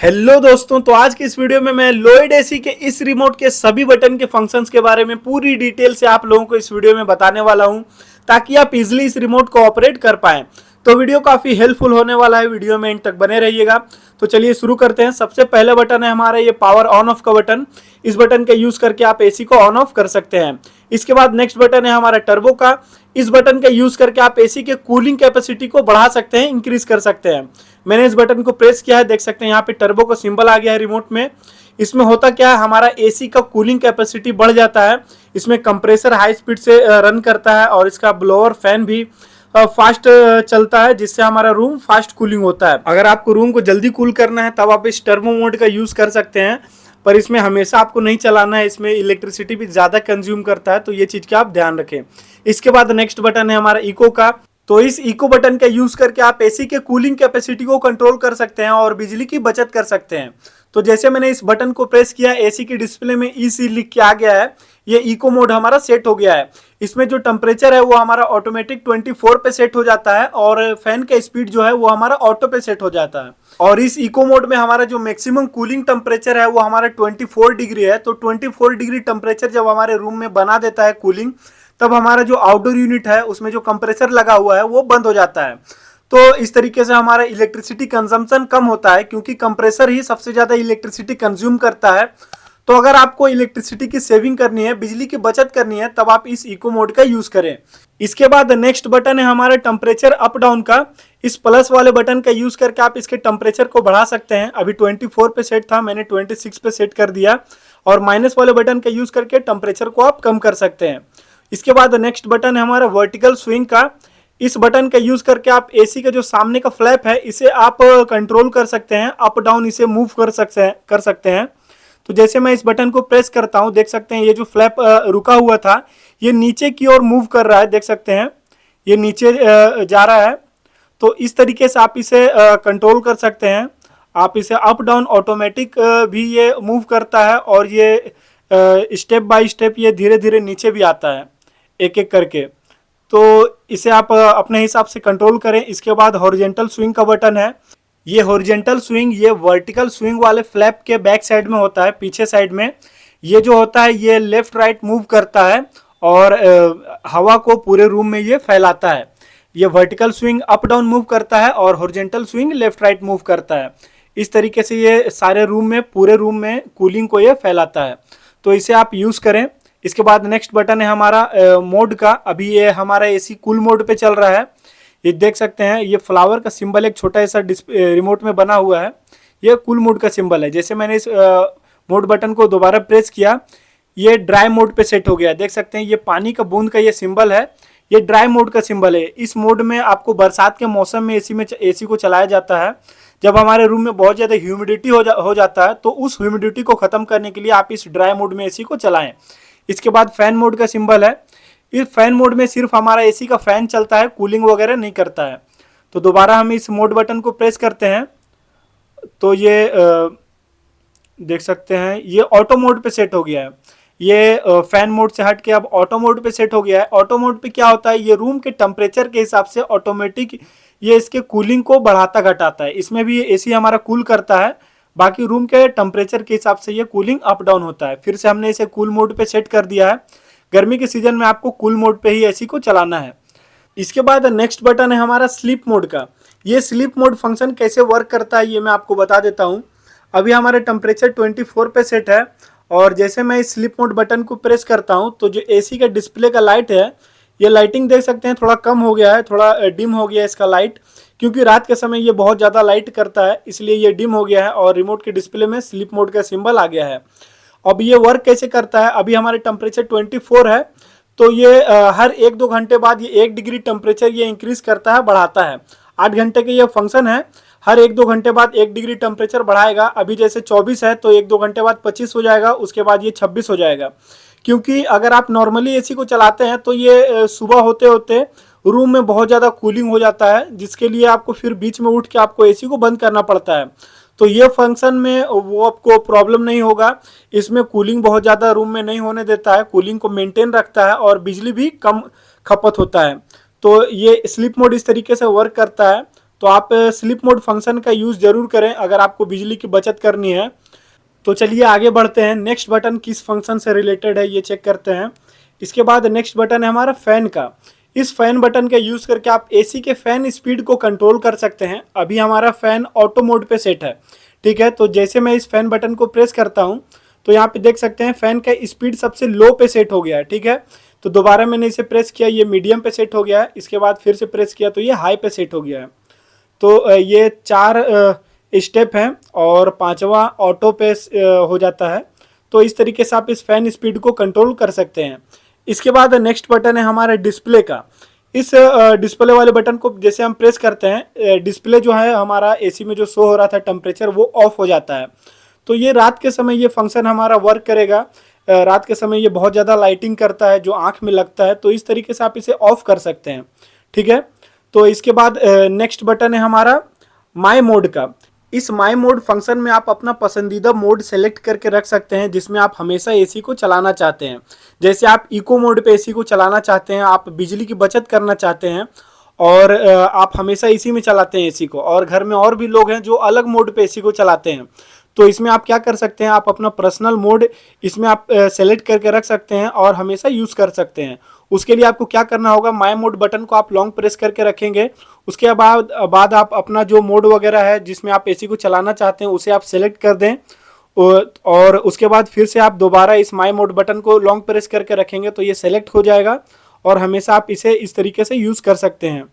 Hello दोस्तों, तो आज की इस वीडियो में मैं लोइड एसी के इस रिमोट के सभी बटन के फंक्शंस के बारे में पूरी डिटेल से आप लोगों को इस वीडियो में बताने वाला हूं ताकि आप इजीली इस रिमोट को ऑपरेट कर पाएं। तो वीडियो काफ़ी हेल्पफुल होने वाला है, वीडियो में एंड तक बने रहिएगा। तो चलिए शुरू करते हैं। सबसे पहला बटन है हमारा ये पावर ऑन ऑफ का बटन। इस बटन का यूज़ करके आप एसी को ऑन ऑफ कर सकते हैं। इसके बाद नेक्स्ट बटन है हमारा टर्बो का। इस बटन का यूज़ करके आप एसी के कूलिंग कैपेसिटी को बढ़ा सकते हैं, इंक्रीज कर सकते हैं। मैंने इस बटन को प्रेस किया है, देख सकते हैं यहाँ पे टर्बो का सिंबल आ गया है रिमोट में। इसमें होता क्या है, हमारा एसी का कूलिंग कैपेसिटी बढ़ जाता है। इसमें कंप्रेसर हाई स्पीड से रन करता है और इसका ब्लोअर फैन भी फास्ट चलता है, जिससे हमारा रूम फास्ट कूलिंग होता है। अगर आपको रूम को जल्दी कूल करना है तब आप इस टर्बो मोड का यूज़ कर सकते हैं, पर इसमें हमेशा आपको नहीं चलाना है, इसमें इलेक्ट्रिसिटी भी ज़्यादा कंज्यूम करता है, तो ये चीज़ का आप ध्यान रखें। इसके बाद नेक्स्ट बटन है हमारा इको का। तो इस इको बटन का यूज करके आप एसी के कूलिंग कैपेसिटी को कंट्रोल कर सकते हैं और बिजली की बचत कर सकते हैं। तो जैसे मैंने इस बटन को प्रेस किया, एसी की डिस्प्ले में ईसी लिख के आ गया है। ये इको मोड हमारा सेट हो गया है। इसमें जो टेम्परेचर है वो हमारा ऑटोमेटिक 24 पे सेट हो जाता है और फैन का स्पीड जो है वो हमारा ऑटो पे सेट हो जाता है। और इस इको मोड में हमारा जो मैक्सिमम कूलिंग टेम्परेचर है वो हमारा 24 डिग्री है। तो 24 डिग्री टेम्परेचर जब हमारे रूम में बना देता है कूलिंग, तब हमारा जो आउटडोर यूनिट है उसमें जो कंप्रेसर लगा हुआ है वो बंद हो जाता है। तो इस तरीके से हमारा इलेक्ट्रिसिटी कंजम्पशन कम होता है, क्योंकि कंप्रेसर ही सबसे ज़्यादा इलेक्ट्रिसिटी कंज्यूम करता है। तो अगर आपको इलेक्ट्रिसिटी की सेविंग करनी है, बिजली की बचत करनी है, तब आप इस इको मोड का यूज़ करें। इसके बाद नेक्स्ट बटन है हमारा टेम्परेचर अप डाउन का। इस प्लस वाले बटन का यूज़ करके आप इसके टेम्परेचर को बढ़ा सकते हैं। अभी 24 पे सेट था, मैंने 26 पे सेट कर दिया। और माइनस वाले बटन का यूज़ करके टेम्परेचर को आप कम कर सकते हैं। इसके बाद नेक्स्ट बटन है हमारा वर्टिकल स्विंग का। इस बटन का यूज करके आप एसी का जो सामने का फ्लैप है इसे आप कंट्रोल कर सकते हैं, अप डाउन इसे मूव कर सकते हैं। तो जैसे मैं इस बटन को प्रेस करता हूं, देख सकते हैं ये जो फ्लैप रुका हुआ था ये नीचे की ओर मूव कर रहा है, देख सकते हैं ये नीचे जा रहा है। तो इस तरीके से आप इसे कंट्रोल कर सकते हैं। आप इसे अप डाउन ऑटोमेटिक भी ये मूव करता है और ये स्टेप बाय स्टेप ये धीरे धीरे नीचे भी आता है, एक एक करके। तो इसे आप अपने हिसाब से कंट्रोल करें। इसके बाद हॉरिजेंटल स्विंग का बटन है। ये हॉरिजेंटल स्विंग ये वर्टिकल स्विंग वाले फ्लैप के बैक साइड में होता है, पीछे साइड में। ये जो होता है ये लेफ्ट राइट मूव करता है और हवा को पूरे रूम में ये फैलाता है। ये vertical swing up down move करता है और horizontal swing left right move करता है। इस तरीके से ये सारे रूम में, पूरे रूम में कूलिंग को ये फैलाता है। तो इसे आप यूज़ करें। इसके बाद नेक्स्ट बटन है हमारा मोड का। अभी ये हमारा एसी कूल मोड पे चल रहा है। ये देख सकते हैं ये फ्लावर का सिंबल एक छोटा सा रिमोट में बना हुआ है, ये कूल मोड का सिंबल है। जैसे मैंने इस मोड बटन को दोबारा प्रेस किया, ये ड्राई मोड पे सेट हो गया। देख सकते हैं ये पानी का बूंद का ये सिंबल है, ये ड्राई मोड का सिंबल है। इस मोड में आपको बरसात के मौसम में एसी को चलाया जाता है। जब हमारे रूम में बहुत ज़्यादा ह्यूमिडिटी हो जाता है तो उस ह्यूमिडिटी को ख़त्म करने के लिए आप इस ड्राई मोड में एसी को चलाएं। इसके बाद फैन मोड का सिंबल है। इस फैन मोड में सिर्फ हमारा एसी का फैन चलता है, कूलिंग वगैरह नहीं करता है। तो दोबारा हम इस मोड बटन को प्रेस करते हैं तो ये देख सकते हैं ये ऑटो मोड पे सेट हो गया है। ये फैन मोड से हट के अब ऑटो मोड पे सेट हो गया है। ऑटो मोड पे क्या होता है, ये रूम के टेम्परेचर के हिसाब से ऑटोमेटिक ये इसके कूलिंग को बढ़ाता घटाता है। इसमें भी एसी हमारा कूल करता है, बाकी रूम के टेम्परेचर के हिसाब से ये कूलिंग अप डाउन होता है। फिर से हमने इसे कूल मोड पे सेट कर दिया है। गर्मी के सीजन में आपको कूल मोड पे ही एसी को चलाना है। इसके बाद नेक्स्ट बटन है हमारा स्लीप मोड का। ये स्लीप मोड फंक्शन कैसे वर्क करता है ये मैं आपको बता देता हूँ। अभी हमारा टेम्परेचर 24 पे सेट है और जैसे मैं इस स्लीप मोड बटन को प्रेस करता हूँ तो जो एसी का डिस्प्ले का लाइट है, ये लाइटिंग देख सकते हैं थोड़ा कम हो गया है, थोड़ा डिम हो गया है इसका लाइट, क्योंकि रात के समय ये बहुत ज़्यादा लाइट करता है, इसलिए ये डिम हो गया है और रिमोट के डिस्प्ले में स्लीप मोड का सिंबल आ गया है। अब ये वर्क कैसे करता है, अभी हमारे टेम्परेचर 24 है तो ये हर 1-2 घंटे बाद ये 1 डिग्री टेम्परेचर ये इंक्रीज करता है, बढ़ाता है। 8 घंटे के ये फंक्शन है। हर 1-2 घंटे बाद 1 डिग्री टेम्परेचर बढ़ाएगा। अभी जैसे 24 है तो 1-2 घंटे बाद 25 हो जाएगा, उसके बाद ये 26 हो जाएगा। क्योंकि अगर आप नॉर्मली एसी को चलाते हैं तो ये सुबह होते होते रूम में बहुत ज़्यादा कूलिंग हो जाता है, जिसके लिए आपको फिर बीच में उठ के आपको एसी को बंद करना पड़ता है। तो ये फंक्शन में वो आपको प्रॉब्लम नहीं होगा। इसमें कूलिंग बहुत ज़्यादा रूम में नहीं होने देता है, कूलिंग को मेंटेन रखता है और बिजली भी कम खपत होता है। तो ये स्लीप मोड इस तरीके से वर्क करता है। तो आप स्लीप मोड फंक्शन का यूज़ ज़रूर करें अगर आपको बिजली की बचत करनी है। तो चलिए आगे बढ़ते हैं, नेक्स्ट बटन किस फंक्शन से रिलेटेड है ये चेक करते हैं। इसके बाद नेक्स्ट बटन है हमारा फ़ैन का। इस फ़ैन बटन का यूज़ करके आप एसी के फ़ैन स्पीड को कंट्रोल कर सकते हैं। अभी हमारा फ़ैन ऑटो मोड पे सेट है, ठीक है। तो जैसे मैं इस फ़ैन बटन को प्रेस करता हूँ तो यहाँ पे देख सकते हैं फ़ैन का स्पीड सबसे लो पे सेट हो गया है, ठीक है। तो दोबारा मैंने इसे प्रेस किया, ये मीडियम पे सेट हो गया है। इसके बाद फिर से प्रेस किया तो ये हाई पे सेट हो गया है। तो ये 4 स्टेप हैं और 5वां ऑटो पे हो जाता है। तो इस तरीके से आप इस फ़ैन स्पीड को कंट्रोल कर सकते हैं। इसके बाद नेक्स्ट बटन है हमारा डिस्प्ले का। इस डिस्प्ले वाले बटन को जैसे हम प्रेस करते हैं, डिस्प्ले जो है हमारा एसी में जो शो हो रहा था टेम्परेचर वो ऑफ हो जाता है। तो ये रात के समय ये फंक्शन हमारा वर्क करेगा। रात के समय ये बहुत ज़्यादा लाइटिंग करता है जो आँख में लगता है, तो इस तरीके से आप इसे ऑफ कर सकते हैं, ठीक है। तो इसके बाद नेक्स्ट बटन है हमारा माई मोड का। इस माई मोड फंक्शन में आप अपना पसंदीदा मोड सेलेक्ट करके रख सकते हैं जिसमें आप हमेशा एसी को चलाना चाहते हैं। जैसे आप इको मोड पे एसी को चलाना चाहते हैं, आप बिजली की बचत करना चाहते हैं और आप हमेशा इसी में चलाते हैं एसी को, और घर में और भी लोग हैं जो अलग मोड पे एसी को चलाते हैं। तो इसमें आप क्या कर सकते हैं, आप अपना पर्सनल मोड इसमें आप सेलेक्ट करके रख सकते हैं और हमेशा यूज़ कर सकते हैं। उसके लिए आपको क्या करना होगा, माई मोड बटन को आप लॉन्ग प्रेस करके रखेंगे। उसके बाद आप अपना जो मोड वगैरह है जिसमें आप एसी को चलाना चाहते हैं उसे आप सेलेक्ट कर दें और उसके बाद फिर से आप दोबारा इस माई मोड बटन को लॉन्ग प्रेस करके रखेंगे तो ये सेलेक्ट हो जाएगा और हमेशा आप इसे इस तरीके से यूज़ कर सकते हैं।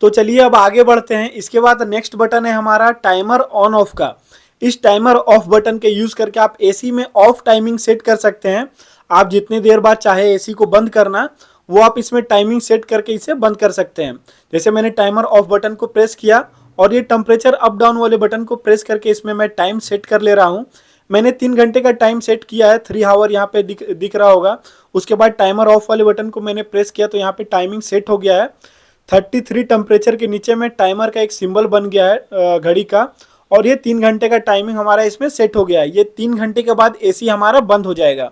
तो चलिए अब आगे बढ़ते हैं। इसके बाद नेक्स्ट बटन है हमारा टाइमर ऑन ऑफ का। इस टाइमर ऑफ बटन के यूज़ करके आप एसी में ऑफ टाइमिंग सेट कर सकते हैं। आप जितनी देर बाद चाहे एसी को बंद करना वो आप इसमें टाइमिंग सेट करके इसे बंद कर सकते हैं। जैसे मैंने टाइमर ऑफ बटन को प्रेस किया और ये टेम्परेचर अप डाउन वाले बटन को प्रेस करके इसमें मैं टाइम सेट कर ले रहा हूँ। मैंने 3 घंटे का टाइम सेट किया है, 3 आवर यहाँ पे दिख रहा होगा। उसके बाद टाइमर ऑफ वाले बटन को मैंने प्रेस किया तो यहाँ पे टाइमिंग सेट हो गया है। 33 टेम्परेचर के नीचे में टाइमर का एक सिंबल बन गया है घड़ी का, और ये 3 घंटे का टाइमिंग हमारा इसमें सेट हो गया है। ये 3 घंटे के बाद एसी हमारा बंद हो जाएगा,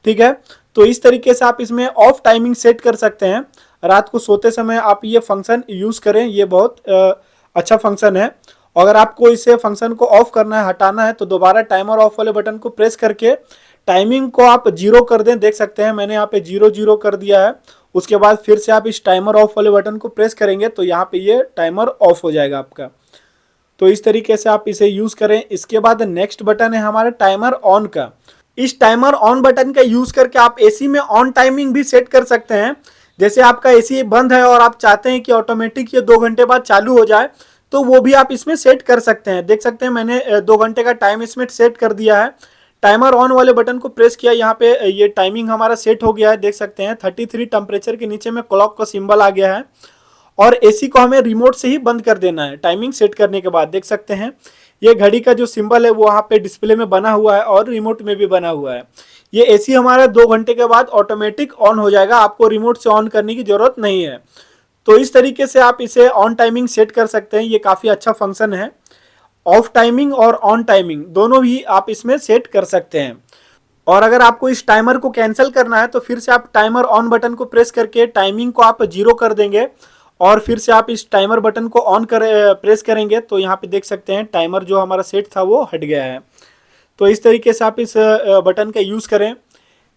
ठीक है। तो इस तरीके से आप इसमें ऑफ टाइमिंग सेट कर सकते हैं। रात को सोते समय आप ये फंक्शन यूज़ करें, ये बहुत अच्छा फंक्शन है। अगर आपको इसे फंक्शन को ऑफ करना है, हटाना है, तो दोबारा टाइमर ऑफ वाले बटन को प्रेस करके टाइमिंग को आप 0 कर दें। देख सकते हैं मैंने यहाँ पे 0 कर दिया है। उसके बाद फिर से आप इस टाइमर ऑफ वाले बटन को प्रेस करेंगे तो यहाँ पे ये टाइमर ऑफ हो जाएगा आपका। तो इस तरीके से आप इसे यूज़ करें। इसके बाद नेक्स्ट बटन है हमारा टाइमर ऑन का। इस टाइमर ऑन बटन का यूज़ करके आप एसी में ऑन टाइमिंग भी सेट कर सकते हैं। जैसे आपका एसी बंद है और आप चाहते हैं कि ऑटोमेटिक ये 2 घंटे बाद चालू हो जाए, तो वो भी आप इसमें सेट कर सकते हैं। देख सकते हैं मैंने 2 घंटे का टाइम इसमें सेट कर दिया है। टाइमर ऑन वाले बटन को प्रेस किया, यहाँ पे ये टाइमिंग हमारा सेट हो गया है। देख सकते हैं 33 टेम्परेचर के नीचे में क्लॉक का सिंबल आ गया है और एसी को हमें रिमोट से ही बंद कर देना है टाइमिंग सेट करने के बाद। देख सकते हैं ये घड़ी का जो सिंबल है वो वहाँ पे डिस्प्ले में बना हुआ है और रिमोट में भी बना हुआ है। ये एसी हमारा 2 घंटे के बाद ऑटोमेटिक ऑन हो जाएगा, आपको रिमोट से ऑन करने की ज़रूरत नहीं है। तो इस तरीके से आप इसे ऑन टाइमिंग सेट कर सकते हैं। ये काफ़ी अच्छा फंक्शन है। ऑफ टाइमिंग और ऑन टाइमिंग दोनों भी आप इसमें सेट कर सकते हैं। और अगर आपको इस टाइमर को कैंसिल करना है तो फिर से आप टाइमर ऑन बटन को प्रेस करके टाइमिंग को आप 0 कर देंगे और फिर से आप इस टाइमर बटन को प्रेस करेंगे तो यहाँ पे देख सकते हैं टाइमर जो हमारा सेट था वो हट गया है। तो इस तरीके से आप इस बटन का यूज़ करें।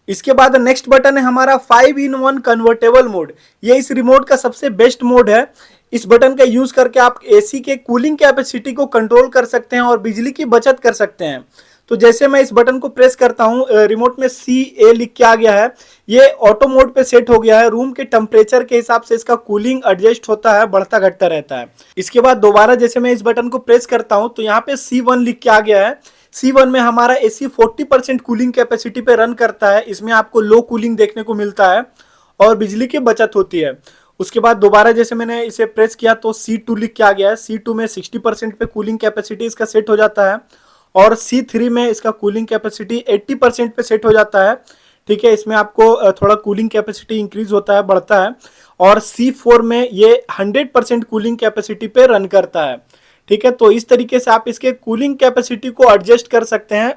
इसके बाद नेक्स्ट बटन है हमारा 5-in-1 कन्वर्टेबल मोड। ये इस रिमोट का सबसे बेस्ट मोड है। इस बटन का यूज़ करके आप एसी के कूलिंग कैपेसिटी को कंट्रोल कर सकते हैं और बिजली की बचत कर सकते हैं। तो जैसे मैं इस बटन को प्रेस करता हूँ, रिमोट में CA लिख के आ गया है। ये ऑटो मोड पे सेट हो गया है। रूम के टेम्परेचर के हिसाब से इसका कूलिंग एडजस्ट होता है, बढ़ता घटता रहता है। इसके बाद दोबारा जैसे मैं इस बटन को प्रेस करता हूँ तो यहाँ पे C1 लिख के आ गया है। C1 में हमारा एसी 40% कूलिंग कैपेसिटी पे रन करता है। इसमें आपको लो कूलिंग देखने को मिलता है और बिजली की बचत होती है। उसके बाद दोबारा जैसे मैंने इसे प्रेस किया तो C2 लिख के आ गया है। C2 में 60% पे कूलिंग कैपेसिटी इसका सेट हो जाता है और C3 में इसका कूलिंग कैपेसिटी 80% पे सेट हो जाता है। ठीक है, इसमें आपको थोड़ा कूलिंग कैपेसिटी इंक्रीज होता है, बढ़ता है। और C4 में ये 100% कूलिंग कैपेसिटी पे रन करता है। ठीक है, तो इस तरीके से आप इसके कूलिंग कैपेसिटी को एडजस्ट कर सकते हैं,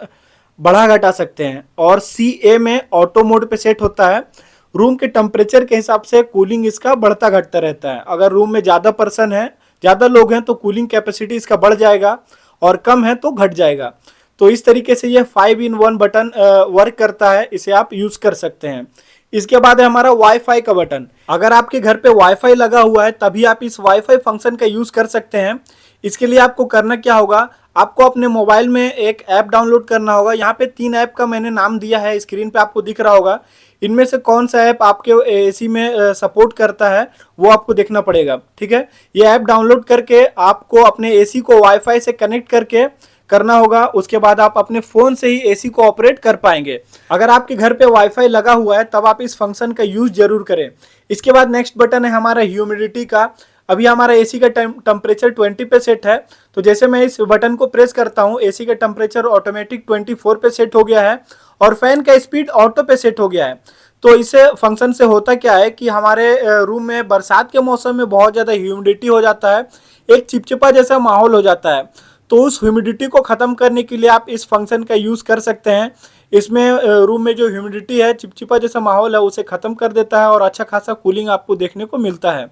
बढ़ा घटा सकते हैं। और CA में ऑटो मोड पे सेट होता है। रूम के टेम्परेचर के हिसाब से कूलिंग इसका बढ़ता घटता रहता है। अगर रूम में ज़्यादा पर्सन है ज़्यादा लोग हैं तो कूलिंग कैपेसिटी इसका बढ़ जाएगा और कम है तो घट जाएगा। तो इस तरीके से ये 5-in-1 बटन वर्क करता है, इसे आप यूज़ कर सकते हैं। इसके बाद है हमारा वाईफाई का बटन। अगर आपके घर पे वाईफाई लगा हुआ है तभी आप इस वाईफाई फंक्शन का यूज़ कर सकते हैं। इसके लिए आपको करना क्या होगा, आपको अपने मोबाइल में एक ऐप डाउनलोड करना होगा। यहाँ पे 3 ऐप का मैंने नाम दिया है, स्क्रीन पे आपको दिख रहा होगा। इनमें से कौन सा ऐप आपके एसी में सपोर्ट करता है वो आपको देखना पड़ेगा, ठीक है। ये ऐप डाउनलोड करके आपको अपने एसी को वाईफाई से कनेक्ट करके करना होगा। उसके बाद आप अपने फ़ोन से ही एसी को ऑपरेट कर पाएंगे। अगर आपके घर पे वाईफाई लगा हुआ है तब आप इस फंक्शन का यूज़ जरूर करें। इसके बाद नेक्स्ट बटन है हमारा ह्यूमिडिटी का। अभी हमारा एसी का टेम्परेचर 20 पे सेट है, तो जैसे मैं इस बटन को प्रेस करता हूँ एसी का टेम्परेचर ऑटोमेटिक 24 पे सेट हो गया है और फैन का स्पीड ऑटो पे सेट हो गया है। तो इस फंक्शन से होता क्या है कि हमारे रूम में बरसात के मौसम में बहुत ज़्यादा ह्यूमिडिटी हो जाता है, एक चिपचिपा जैसा माहौल हो जाता है। तो उस ह्यूमिडिटी को ख़त्म करने के लिए आप इस फंक्शन का यूज़ कर सकते हैं। इसमें रूम में जो ह्यूमिडिटी है, चिपचिपा जैसा माहौल है, उसे ख़त्म कर देता है और अच्छा खासा कूलिंग आपको देखने को मिलता है।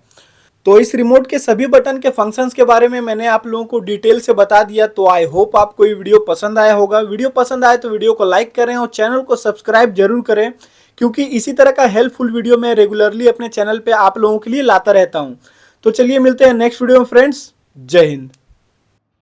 तो इस रिमोट के सभी बटन के फंक्शंस के बारे में मैंने आप लोगों को डिटेल से बता दिया। तो आई होप आपको ये वीडियो पसंद आया होगा। वीडियो पसंद आए तो वीडियो को लाइक करें और चैनल को सब्सक्राइब जरूर करें, क्योंकि इसी तरह का हेल्पफुल वीडियो मैं रेगुलरली अपने चैनल पे आप लोगों के लिए लाता रहता हूँ। तो चलिए मिलते हैं नेक्स्ट वीडियो में फ्रेंड्स। जय हिंद।